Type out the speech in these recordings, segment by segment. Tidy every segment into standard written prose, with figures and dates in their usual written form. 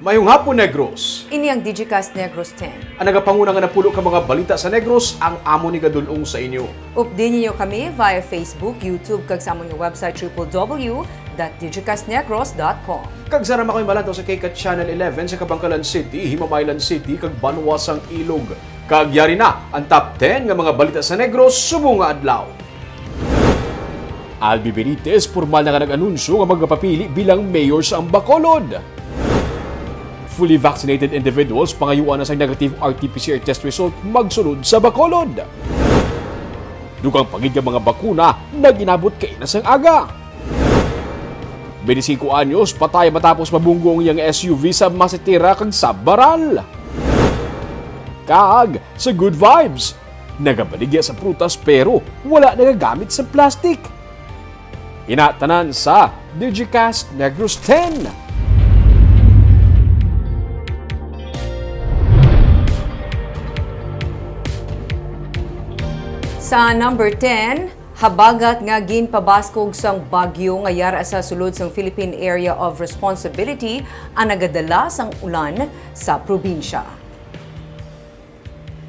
Mayong hapon, Negros. Ini ang Digicast Negros X. Ang nagapanguna nga napulo ka mga balita sa Negros, ang amo ni gadulong sa inyo. Update niyo kami via Facebook, YouTube, kag sa among website www.digicastnegros.com. Kag sara makoy malantaw sa Kaykat Channel 11 sa Kabangkalan City, Himamaylan City, kag Banwasang Ilog. Kag yari na ang top 10 nga mga balita sa Negros subong nga adlaw. Albi Benitez formal na nga nag-anunsyo nga magpapili bilang mayor sa Bacolod. Fully vaccinated individuals pangayuan na sa negative RT-PCR test result magsunod sa Bacolod. Dugang pagid nga mga bakuna naginabot kay nasang aga. 25 anyos patay matapos mabunggong yang SUV sa Masitira kag sa Baral. Kag sa Good Vibes, nagabaligya sa prutas pero wala nagagamit sa plastic. Inatanan sa Digicast Negros X. Sa number 10, habagat nga ginpabaskog sang bagyo nga yara sa sulod sang Philippine Area of Responsibility ang nagadala sang ulan sa probinsya.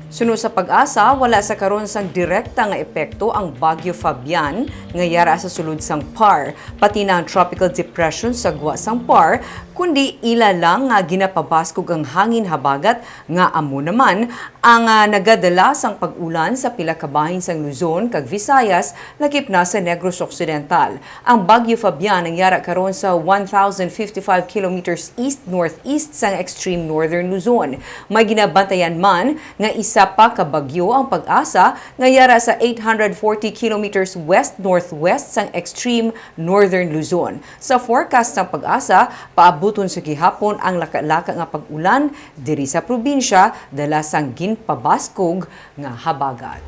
Sunod sa pag-asa, wala sa karon sang direkta nga epekto ang Bagyo Fabian nga yara sa sulod sang PAR, pati na ang tropical depression sa gwa sang PAR, kundi ila lang nga ginapabaskog ang hangin habagat nga amo naman ang nagadala sang pag-ulan sa pila ka bahin sang Luzon kag Visayas lakip na sa Negros Occidental. Ang Bagyo Fabian ang yara karon sa 1,055 kilometers east-northeast sang extreme northern Luzon. May ginabantayan man nga isa pa ka bagyo ang pag-asa nga yara sa 840 kilometers west-northwest sang extreme northern Luzon. Sa forecast ng pag-asa, paabuton sa gihapon ang laka-laka nga pag-ulan diri sa probinsya dala sang ginpabaskog nga habagat.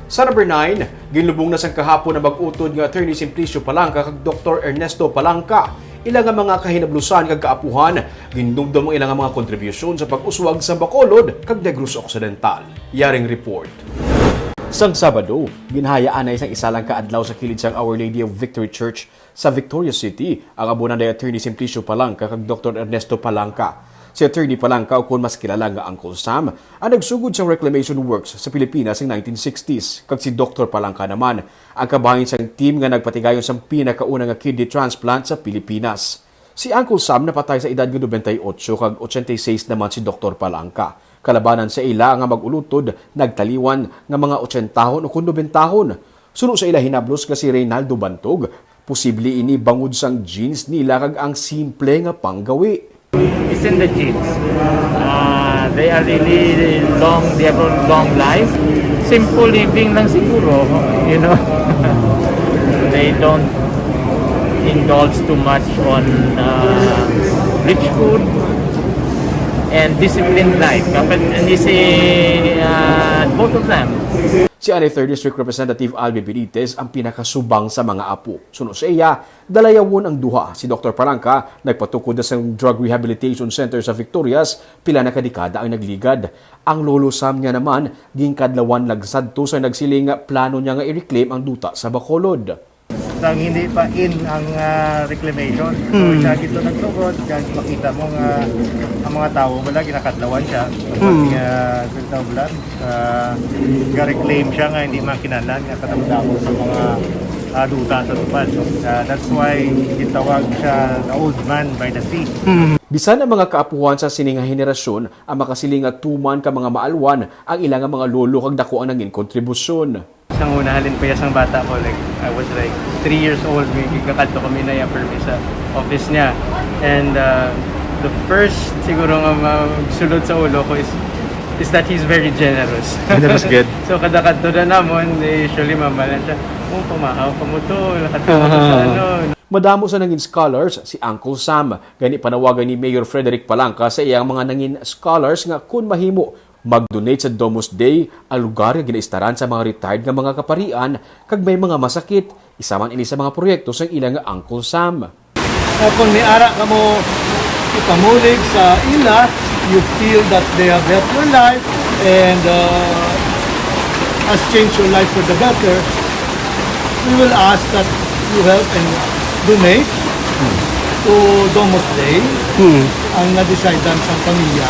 Sa number 9, ginlubong na sang kahapon na mag-utod nga Attorney Simplicio Palangka kag Dr. Ernesto Palangka. Ilang mga kahinablusan kag kaapuhan, gindumdum ang ilang mga kontribusyon sa pag-uswag sa Bacolod kag Negros Occidental. Yaring report. Sang Sabado, ginhayaan na isang isa lang kaadlaw sa kilid sang Our Lady of Victory Church sa Victoria City ang abunan ni Attorney Simplicio Palangka kag Dr. Ernesto Palangka. Si Attorney Palangka o kung mas kilala nga Uncle Sam ang nagsugod sa reclamation works sa Pilipinas ng 1960s. Kag si Dr. Palangka naman ang kabahin sang team nga nagpatigayon sa pinakauna nga kidney transplant sa Pilipinas. Si Uncle Sam napatay sa edad nga 98 kag 86 naman si Dr. Palangka. Kalabanan sa ila nga mag-ulutod nagtaliwan nga mga 80 tahon o kung 90 tahon. Suno sa ila hinablos nga si Reynaldo Bantog, posible ini bangod sang genes nila kag ang simple nga panggawi. It's in the genes. They are really long, they have a long life. Simple living lang siguro, you know. They don't indulge too much on rich food and disciplined life. But and you see both of them. Si 3rd District Representative Albi Benitez ang pinakasubang sa mga apo. Suno sa iya, dalayawon ang duha. Si Dr. Palangka nagpatukod na sa Drug Rehabilitation Center sa Victorias, pila na kadekada ang nagligad. Ang lolo Sam niya naman, ginkadlawan nagsadto sa nagsiling plano niya nga i-reclaim ang duta sa Bacolod. Sang hindi pa in ang reclamation. So, siya dito nagtugod, kaya makita mo nga ang mga tao wala ginakadlawan siya. Sa bulan, ga-reclaim siya nga hindi makinalan nga katapos sa mga duta sa tupad. So, that's why gitawag siya the old man by the sea. Bisan ang mga kaapuhan sa sining henerasyon ang makasiling at tuman ka mga maalwan ang ilang mga lolo kag dako ang nangin kontribusyon. Sang una halin pa yung bata ko, like I was like 3 years old, may kakadto kami na yung permis sa office niya. And the first siguro nga sulod sa ulo ko is that he's very generous. That's good. So kada-kadto na namon, usually mamalan siya, pumahaw ka mo to, nakadto mo sa ano. Madamo sa nangin scholars si Uncle Sam. Gani panawagan ni Mayor Frederick Palangka sa iyang mga nangin scholars nga kun mahimo mag-donate sa Domus Day, ang lugar nga ginaistaran sa mga retired nga mga kaparian kag may mga masakit. Isa man ini sa mga proyekto sa ilang Uncle Sam. Kung niara ka mo ipamulig sa ila, you feel that they have helped your life and has changed your life for the better, we will ask that you help and donate to Domos Day ang na-decidean sa pamilya.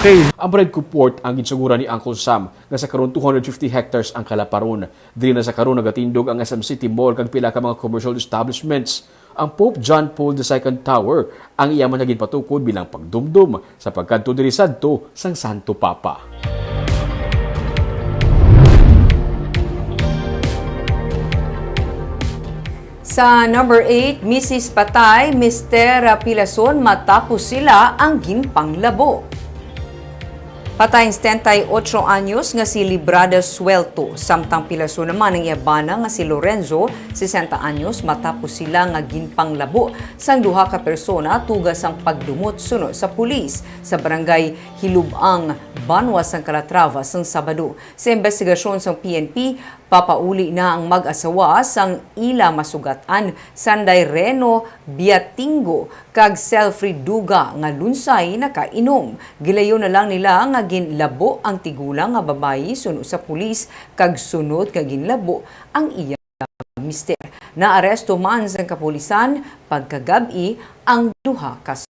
Okay. Ang bread port ang ginsugura ni Uncle Sam nga sa karon 250 hectares ang kalaparon. Dili na sa karon nagatindog ang SM City Mall kag pila ka mga commercial establishments. Ang Pope John Paul II Tower ang iya man naging patukod bilang pagdumdum sa pagkadto diri sadto sang Santo Papa. Sa number 8, Mrs. Patay, Mr. Pilason matapos sila ang ginpanglabo. Patay 78 anyos nga si Librada Suelto, samtang Pilason naman ang iyabana nga si Lorenzo, 60 anyos matapos sila nga ginpanglabo sang duha ka persona tugas ang pagdumot sunod sa pulis sa barangay Hilubang, Banwa sang Calatrava sang Sabado. Sa investigasyon sang PNP, papauli na ang mag-asawa sang ila masugatan Sanday Reno Biatingo kag Selfrey Duga nga lunsay nakainom. Gilayo na lang nila nga ginlabo ang tigulang nga babayi sunod sa pulis kag sunod nga ginlabo ang iya mister. Naaresto man sa kapulisan pagkagabi ang duha ka.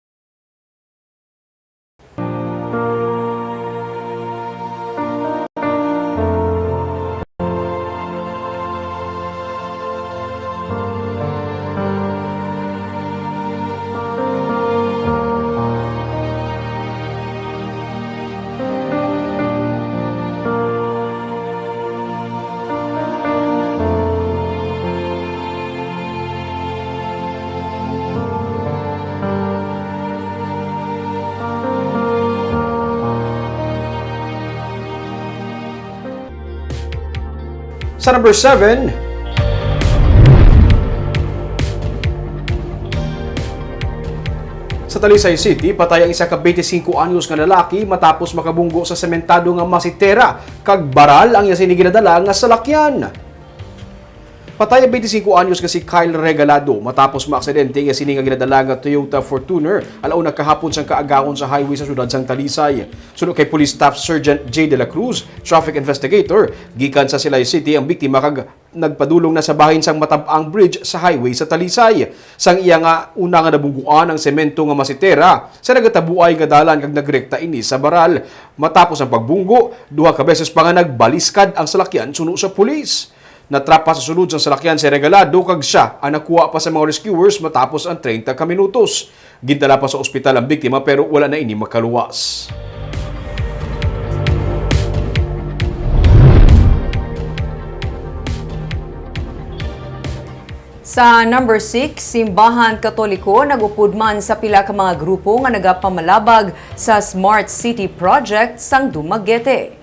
Sa number 7, sa Talisay City, patay ang isa ka 25 anyos nga lalaki matapos makabunggo sa sementado nga masitera kag baral ang iya sini ginadala nga salakyan. Patay ang 25 anyos nga si Kyle Regalado matapos maaksidente nga sini nga ginadala nga Toyota Fortuner alauna kahapon sang kaagahon sa highway sa syudad sang Talisay. Sunod kay Police Staff Sergeant J. De La Cruz, traffic investigator, gikan sa Silay City ang biktima kag nagpadulong na sa bahin sang matab-ang bridge sa highway sa Talisay. Sang iya nga una nga nabungguan ang semento nga masitera sa nagatabuay nga dalan kag nagrekta ini sa baral. Matapos ang pagbunggo, duha ka beses pa nga nagbaliskad ang salakyan suno sa pulis. Natrapa sa sulod sa salakyan si Regalado kag siya ang nakuha pa sa mga rescuers matapos ang 30 ka minutos. Gintala pa sa ospital ang biktima pero wala na ini makaluwas. Sa number 6, Simbahan Katoliko nagupod man sa pila ka mga grupo nga nagapamalabag sa Smart City Project sang Dumaguete.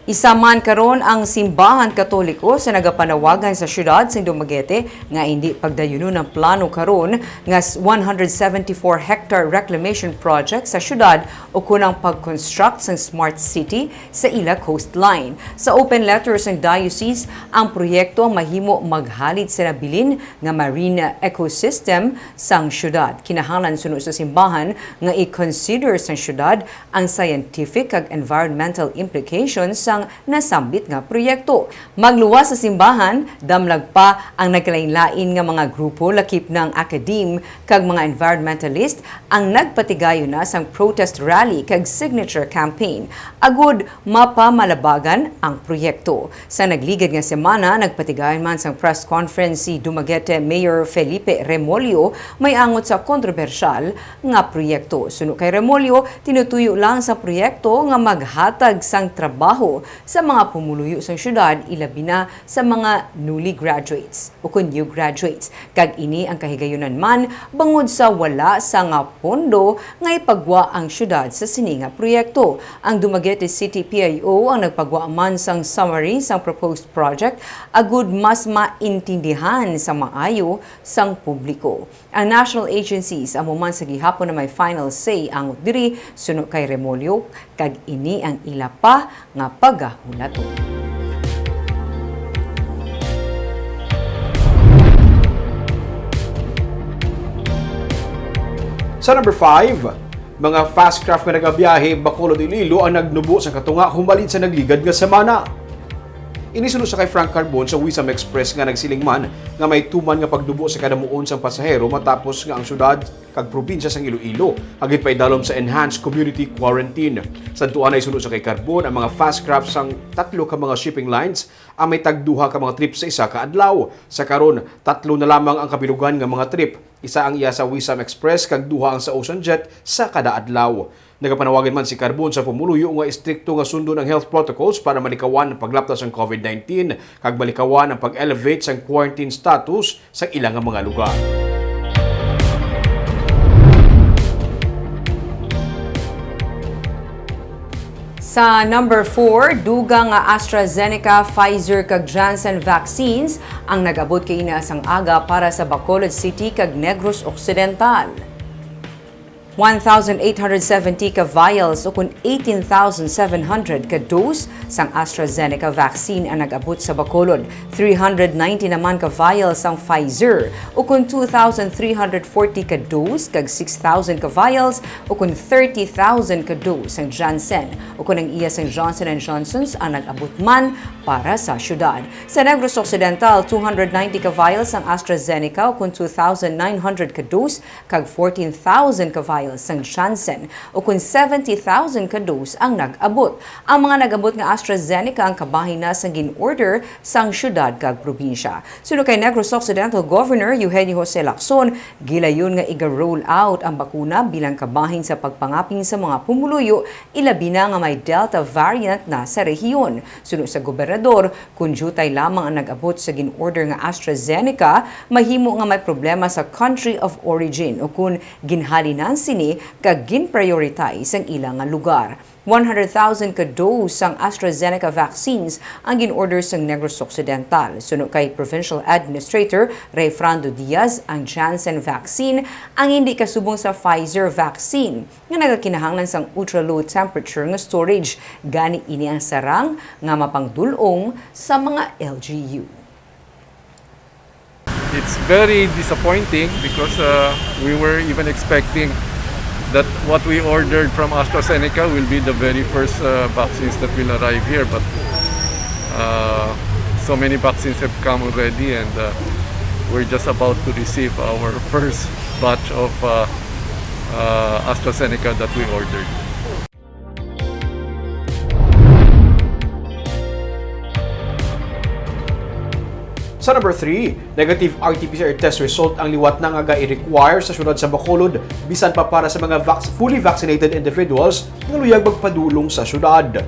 Isa man karon ang Simbahan Katoliko sa nagapanawagan sa syudad sa Dumaguete nga hindi pagdayunon ng plano karon nga 174 hectare reclamation project sa syudad o kunang pag-construct sa Smart City sa ila coastline. Sa open letters ng diocese, ang proyekto ang mahimo maghalid sa nabilin nga marine ecosystem sang syudad. Kinahanglan sunod sa simbahan nga i-consider sa syudad ang scientific ag environmental implications sang nasambit nga proyekto. Magluwas sa simbahan, damlag pa ang nagkalain-lain nga mga grupo lakip ng academe kag mga environmentalist ang nagpatigayo na sang protest rally kag signature campaign. Agud mapamalabagan ang proyekto. Sa nagligad nga semana, nagpatigayon man sang press conference si Dumaguete Mayor Felipe Remolio may angot sa kontrobersyal nga proyekto. Suno kay Remolio, tinutuyo lang sa proyekto nga maghatag sang trabaho sa mga pumuluyo sa syudad, ilabi na sa mga newly graduates o kung new graduates. Kag ini ang kahigayunan man bangod sa wala sa nga pondo nga ipagwa ang syudad sa sininga proyekto. Ang Dumaguete City PIO ang nagpagwa man sang summary sang proposed project agud mas maintindihan sa maayo sang publiko. Ang national agencies amo man sa gihapon na may final say ang diri suno kay Remolio kag ini ang ila pa nga pagahulaton. Sa number 5, mga fast craft nga nagabiyahe Bacolod Iloilo ang nagnubo sa katunga humalin sa nagligad nga semana. Inisunod sa kay Frank Carbon sa Wisam Express nga nagsiling man nga may tuman nga pagdubo sa kadamuon sang pasahero matapos nga ang syudad kag probinsya sang Iloilo hagit pa idalom sa enhanced community quarantine. Sa tuan ay sunod sa kay Carbon ang mga fast craft sang tatlo ka mga shipping lines ang may tagduha ka mga trip sa isa ka adlaw. Sa karon, tatlo na lamang ang kabilugan nga mga trip. Isa ang iya sa Wisam Express kag duha ang sa Ocean Jet sa kada adlaw. Nagapanawagan man si Carbon sa pumuluyo nga istrikto nga sundo ng health protocols para malikawan ang paglaptas ng COVID-19 kag malikawan ang pag-elevate sa quarantine status sa ilang mga lugar. Sa number 4, duga nga AstraZeneca, Pfizer kag Janssen vaccines ang nag-abot kay inaasang aga para sa Bacolod City kag Negros Occidental. 1,870 ka vials o kun 18,700 ka dose sang AstraZeneca vaccine ang nag-abot sa Bacolod. 390 naman ka vials sang Pfizer o kun 2,340 ka dose kag 6,000 ka vials o kun 30,000 ka dose sang Janssen o kun ang iya sang Johnson & Johnson's ang nag-abot man para sa syudad. Sa Negros Occidental, 290 ka vials sang AstraZeneca o kun 2,900 ka dose kag 14,000 ka vials sang Janssen o kung 70,000 ka dose ang nag-abot. Ang mga nag-abot nga AstraZeneca ang kabahin na sang gin-order sang syudad kag probinsya. Sunod kay Negros Occidental Governor Eugenio Jose Lacson, gilayon nga iga-roll out ang bakuna bilang kabahin sa pagpangaping sa mga pumuluyo, ilabi na nga may Delta variant na sa rehiyon. Sunod sa gobernador, kung jutay lamang ang nag-abot sa gin-order nga AstraZeneca, mahimo nga may problema sa country of origin o kung ginhalinan sini kag gin-prioritize ang ilang lugar. 100,000 ka dose sang AstraZeneca vaccines ang gin-order sang Negros Occidental. Sunod kay Provincial Administrator Ray Frando Diaz, ang Janssen vaccine ang hindi kasubong sa Pfizer vaccine nga nagakinahanglan sang ultra-low temperature nga storage. Gani ini ang sarang nga mapangdulong sa mga LGU. It's very disappointing because we were even expecting that what we ordered from AstraZeneca will be the very first vaccines that will arrive here, but so many vaccines have come already, and we're just about to receive our first batch of AstraZeneca that we ordered. Sa number 3, negative RT-PCR test result ang liwat na nga i-require sa syudad sa Bacolod bisan pa para sa mga fully vaccinated individuals nga luyag magpadulong sa syudad.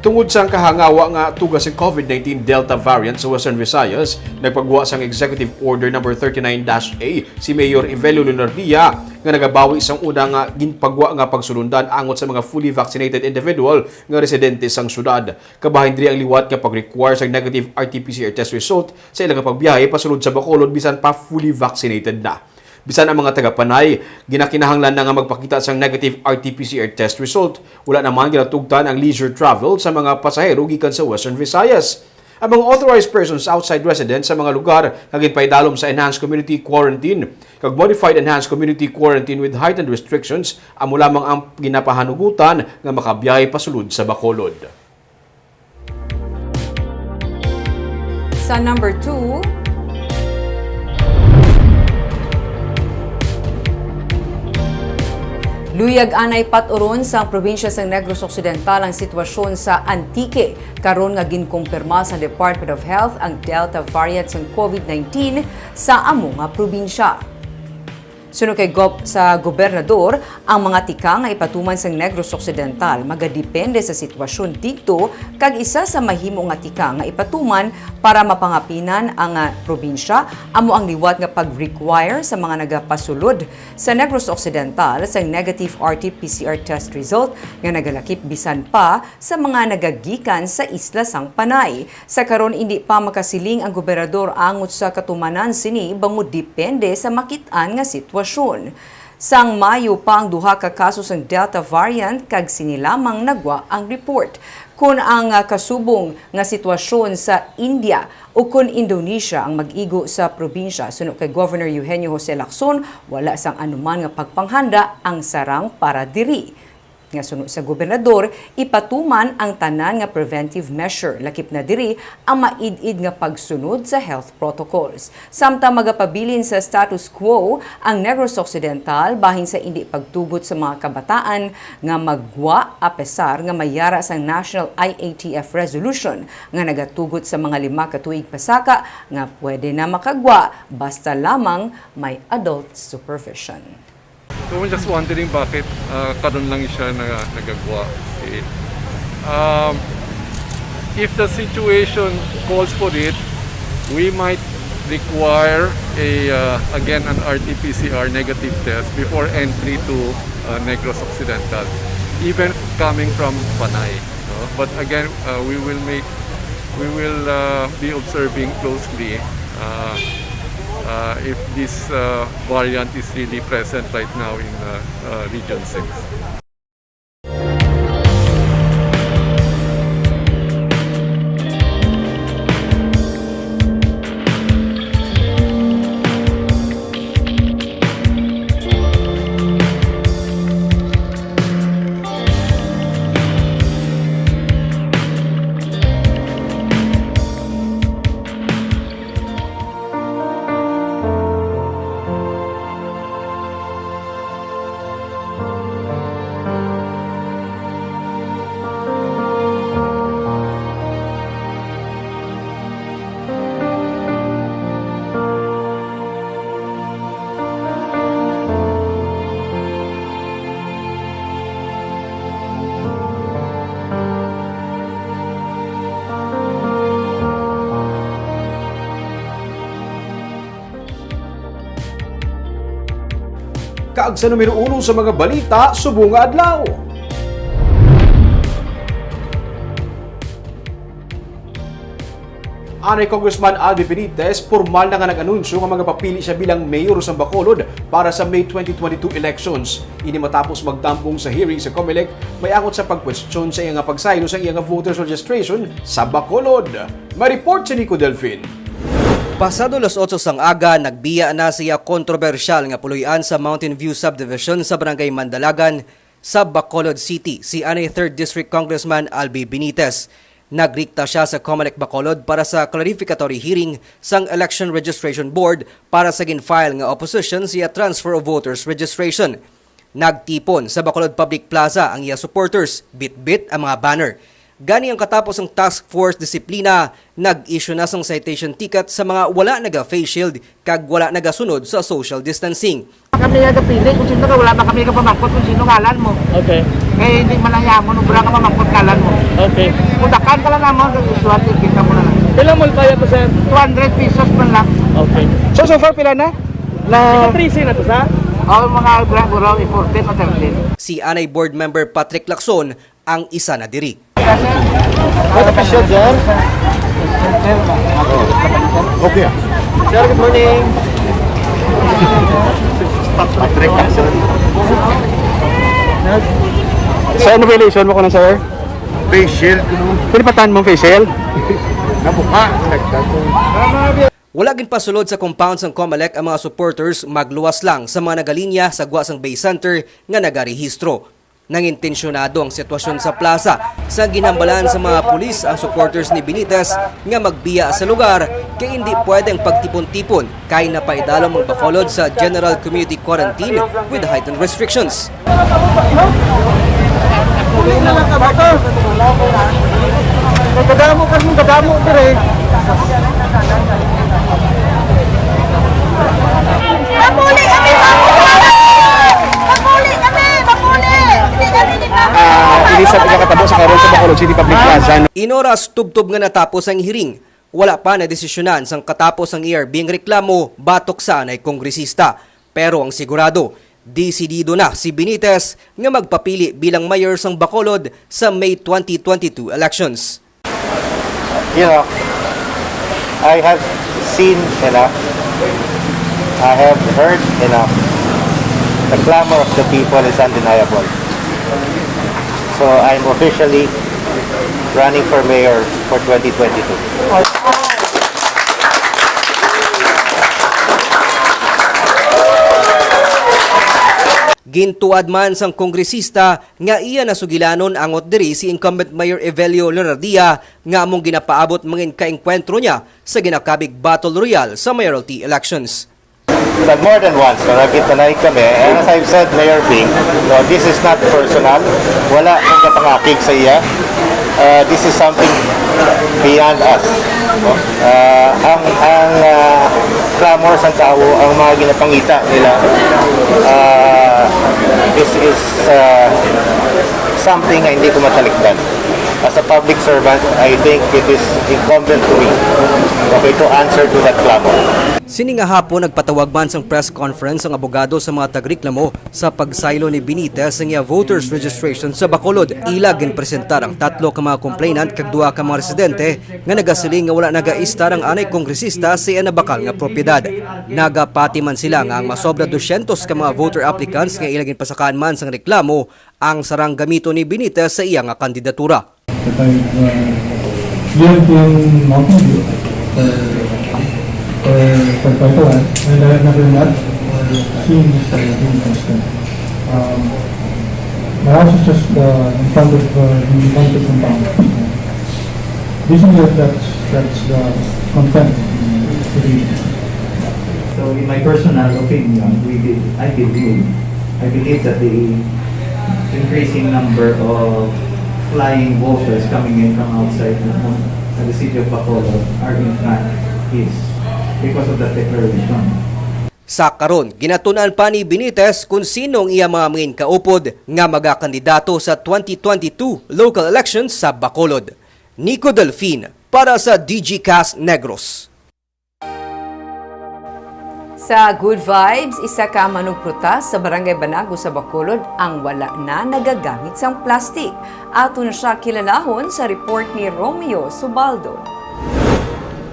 Tungod sa kahangawa nga tugas ng COVID-19 Delta variant sa Western Visayas, nagpagwa sang Executive Order No. 39-A si Mayor Evelio Lunardia nga nagabawi isang una nga ginpagwa nga pagsulundan angot sa mga fully vaccinated individual nga residente sang syudad. Kabahin diri ang liwat nga pag-require sa negative RT-PCR test result sa ilang pagbiyahe pasulod sa Bacolod bisan pa fully vaccinated na. Bisan ang mga taga-Panay, ginakinahanglan na nga magpakita sang negative RT-PCR test result. Wala naman ginatugtan ang leisure travel sa mga pasahero gikan sa Western Visayas. Ang mga authorized persons outside residence sa mga lugar nga ginpaidalom sa enhanced community quarantine kag modified enhanced community quarantine with heightened restrictions amo lamang ang ginapahanugutan nga makabiyahe pasulod sa Bacolod. Sa number 2, luyag anay paturon sa probinsya sa Negros Occidental ang sitwasyon sa Antique. Karon nga ginkumpirma sa Department of Health ang Delta variant ng COVID-19 sa amo nga probinsya. Sunod kay sa gobernador, ang mga tika nga ipatuman sa Negros Occidental magadepende sa sitwasyon dito kag isa sa mahimo nga tika nga ipatuman para mapangapinan ang probinsya amo ang liwat nga pag-require sa mga nagapasulod sa Negros Occidental sa negative RT-PCR test result nga nagalakip bisan pa sa mga nagagikan sa isla sang Panay. Sa karon hindi pa makasiling ang gobernador angot sa katumanan sini bangod depende sa makit-an nga sitwasyon. Sang Mayo pa ang duha ka kaso sang Delta variant kag sinilamang nagwa ang report. Kung ang kasubong nga sitwasyon sa India o kung Indonesia ang mag-igo sa probinsya, sunod kay Governor Eugenio Jose Lacson, wala sang anuman nga pagpanghanda ang sarang para diri. Nga sunod sa gobernador, ipatuman ang tanan nga preventive measure, lakip na diri ang maid-id nga pagsunod sa health protocols. Samtang magapabilin sa status quo ang Negros Occidental bahin sa indi pagtugot sa mga kabataan nga magwa apesar nga mayara sa National IATF resolution nga nagatugot sa mga 5 ka tuig pasaka nga pwede na makagwa basta lamang may adult supervision. So we're just wondering bakit karon lang siya nagagawa. Okay. If the situation calls for it, we might require again an RT-PCR negative test before entry to Negros Occidental, even coming from Panay. No? But again, we will be observing closely if this variant is really present right now in Region 6. Kaag sa numero 1 sa mga balita, subong nga adlaw. Anay Congressman Albi Benitez, formal na nga nag-anunsyo nga magpapili siya bilang mayor sa Bacolod para sa May 2022 elections. Ini matapos magdampong sa hearing sa COMELEC, may akot sa pag-question sa iyang pagsaylo sa iyang voters registration sa Bacolod. May-report si Nico Delfin. Pasado las 8 sang aga, nagbiya na siya kontrobersyal nga puloy-an sa Mountain View Subdivision sa Barangay Mandalagan sa Bacolod City si anay 3rd District Congressman Albi Benitez. Nagrikta siya sa COMELEC Bacolod para sa clarificatory hearing sang Election Registration Board para sa ginfile nga opposition siya transfer of voters registration. Nagtipon sa Bacolod Public Plaza ang iya supporters, bit-bit ang mga banner. Gani ang katapos ng task force disiplina, nag-issue na sang citation ticket sa mga wala naga-face shield kag wala nagasunod sa social distancing. Kami nagapili kung sino ka, wala ba kami kapamangkot kung sino ngalan mo. Okay. Kaya hindi man lang mo, wala ka mamangkot ngalan mo. Okay. Kudakan ka lang naman, isuan ticket ka mo na lang. Kailan mo kaya to, sir? 200 pesos man lang. Okay. So far pila na? Ika 3C na to, sa? O mga buraw, 14 o 13. Si anay board member Patrick Lacson ang isa na diri. Ano pa siya dyan? Okay. Sir, good morning. Patrick Jackson. Sir, ano violation mo ko na, sir? Facial. Pinipatahan mo facial? Nabuka. Wala gin pasulod sa compound ng COMELEC ang mga supporters magluwas lang sa mga nagalinya sa Guasang Bay Center nga nagarehistro. Nangintensyonado ang sitwasyon sa plaza sa ginambalan sa mga pulis ang supporters ni Benitez nga magbiya sa lugar kaya hindi pwedeng pagtipon-tipon kaya napaidalong ang Bacolod sa General Community Quarantine with heightened restrictions. Kadamo kasi kadamo dire. Mamuli kami! Mamuli kami! Mamuli! Hindi kami ni Ini sa pagkakatabo sa karon sa Bacolod City Public Plaza. Inoras tubtob nga natapos ang hearing. Wala pa na desisyonan sang katapos ang ERB ang reklamo batok sa anay kongresista. Pero ang sigurado, desidido na si Benitez nga magpapili bilang mayor sang Bacolod sa May 2022 elections. You know, I have seen enough. I have heard enough. The clamor of the people is undeniable. So I'm officially running for mayor for 2022. Gintuad man sang kongresista nga iya nasugilanon angot diri si incumbent Mayor Evelio Leonardia nga among ginapaabot mangin kaengkwentro niya sa ginakabig battle royale sa mayoralty elections. But more than once, no, nagkitanay kami, and as I've said, Mayor Bing, no, this is not personal. Wala akong kapangakig sa iya. This is something beyond us. No? Ang clamor sa tao, ang mga ginapangita nila, this is something na hindi ko matalikdan. As a public servant, I think it is incumbent to me, okay, to answer to that clamor. Sininga hapon nagpatawag man sang press conference ang abogado sa mga tagreklamo sa pagsaylo ni Benitez ng iya voters registration sa Bacolod. Ila ginpresentar ang 3 ka mga complainant kag 2 ka mga residente nga nagasiling nga wala nagaistar ang anay kongresista sa iya nabakal nga propiedad. Nagapati man sila nga ang masobra 200 ka mga voter applicants nga ila ginpasakaan man sang reklamo ang sarang gamito ni Benitez sa iya nga kandidatura. For quite a while, and I have never met or seen Mr. Benitez. My house is just in front of the rented compound. Basically, that's the content to the. So, in my personal opinion, I believe that the increasing number of flying voters coming in from outside the city of Bacolod are in fact because of that declaration. Sa karon, ginatunan pa ni Benitez kung sinong iya mga mangin kaupod nga magakandidato sa 2022 local elections sa Bacolod. Nico Delfin para sa Digicast Negros. Sa Good Vibes, isa ka manugprutas sa Barangay Banago sa Bacolod ang wala na nagagamit sang plastic. Ato na siya kilalahon sa report ni Romeo Subaldo.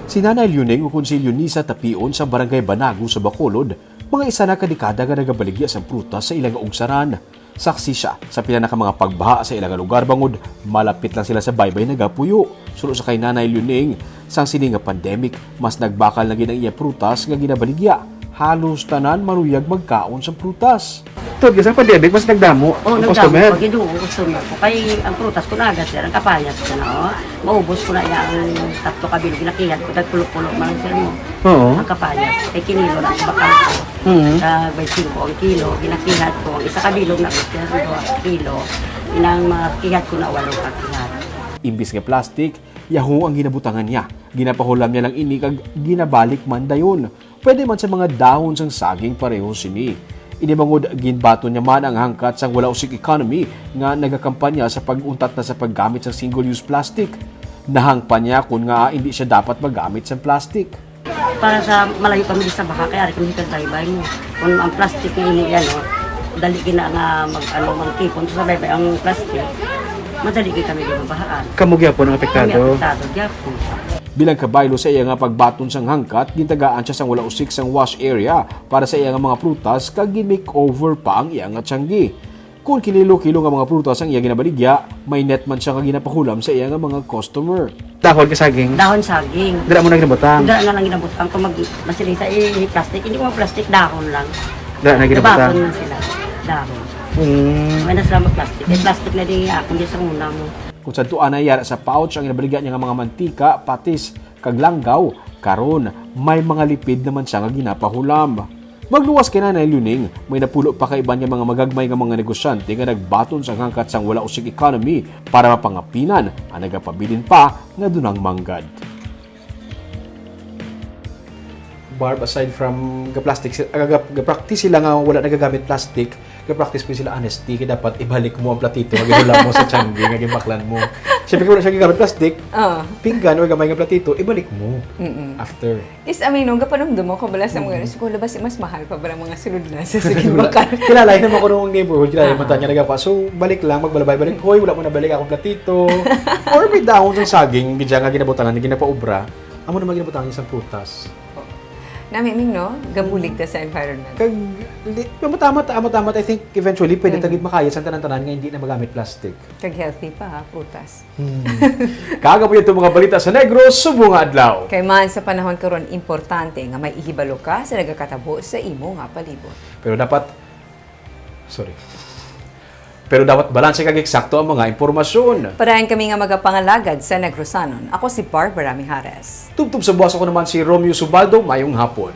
Si Nanay Luning o Konsilyo Nisa Tapion sa Barangay Banago sa Bacolod, mga isa na kadekada nga nagabaligya sa prutas sa ilang ugsaran. Saksi siya sa pinanaka mga pagbaha sa ilang lugar bangod, malapit lang sila sa baybay nagapuyo. Sulo sa kay Nanay Luning, sang sini nga pandemic, mas nagbakal na ginang iya prutas nga ginabaligya. Halos tanan maruyag magkaon sa prutas. Tod, kasi ang pandemic, mas nagdamo ang customer. Oo, nagdamo ang customer ko. Kaya ang prutas ko na agad, sir, ang kapayas ko na, maubos ko na yung 3 kabilog, nakihad ko, tagpulok-pulok man, sir, mo. Oo. Ang kapayas, ay kinilo na sa bakal ko. Sa 25 ang kilo, ginakihad ko, ang isa kabilog na, sir, 2 kilo, inang makihad ko na 8 kakihad. Imbis nga plastic, yahu ang ginabutangan niya. Ginapahulam niya lang ini kag ginabalik man dayon. Pwede man sa mga dahon sang saging pareho sini. Inimangod ginbato niya man ang hangkat sang wala usik economy nga nagakampanya sa pag-untat na sa paggamit sa single-use plastic. Nahangpa niya kung nga hindi siya dapat magamit sa plastic. Para sa malayo kami sa baka, kaya rin kami baybay mo. Kung ang plastic na ini yan, dali na nga magtipon sa baybay ang plastic, madali kami di mabahaan. Kamugya po ng apektado? Kami apektado, gyapon. Bilang kabaylo sa iya nga pagbaton sang hangkat, gintagaan siya sang wala usik sang wash area para sa iya nga mga prutas kag gi-makeover pa ang iya nga tiyanggi. Kung kililo-kilo nga mga prutas ang iya ginabaligya, may net man siya nga ginapahulam sa iya nga mga customer. Dahon ka saging? Dahon saging. Dira mo na ginabutang? Dira na lang ginabutang. Kung masilita plastic, hindi ko plastic, dahon lang. Dira na ginabutang? Nabakon na sila, dahon. May nasila mag-plastic. Plastic na din akong di sa unang mo. Kung sa tuan na yara sa pouch ang inabaligya niya nga mga mantika, patis, kaglanggaw, karon may mga lipid naman siya nga ginapahulam. Magluwas kay Nanay Luning, may napulo pa kay iba niya mga magagmay nga mga negosyante nga nagbaton sa hangkat sang wala usik economy para mapangapinan ang nagapabilin pa nga dunang manggad. Barb, aside from ga-plastic, ga-practice sila nga wala nagagamit plastic, ga-practice po sila honesty, kaya dapat ibalik mo ang platito, magigula mo sa tiyanggi, nga gimbaklan mo. Siyempre kung wala siya gagamit plastic, pinggan or gamay nga platito, ibalik mo after. Is amino, gapanamdo mo ko bala sa mga siguro labas mas mahal pa ba ang mga sulod na sa bakal. Kilala naman ko nung neighborhood, kilala yung mata niya nagapa. So, balik lang, magbalabay-balik, hoy, wala mo na balik akong platito. Or may dahon ng saging, bidya nga ginabutangan, ginapaubra, amo naman ginabutangan isang prutas. Namiming, no? Gabulig ta sa environment. Kag, tama, I think eventually pwede tagid makaya sa tanan-tanan nga hindi na magamit plastic. Kag healthy pa ha, prutas. Kaga po itong mga balita sa Negros, subong nga adlaw. Kay man sa panahon karon importante nga may ihibalo ka sa nagakatabo sa imo nga palibot. Pero dapat Sorry. Pero dapat balanse kag eksakto ang mga impormasyon. Parayan kami nga magapangalagad sa Negrosanon. Ako si Barbara Mijares. Tubtub sa buwas ako naman si Romeo Subaldo, mayong hapon.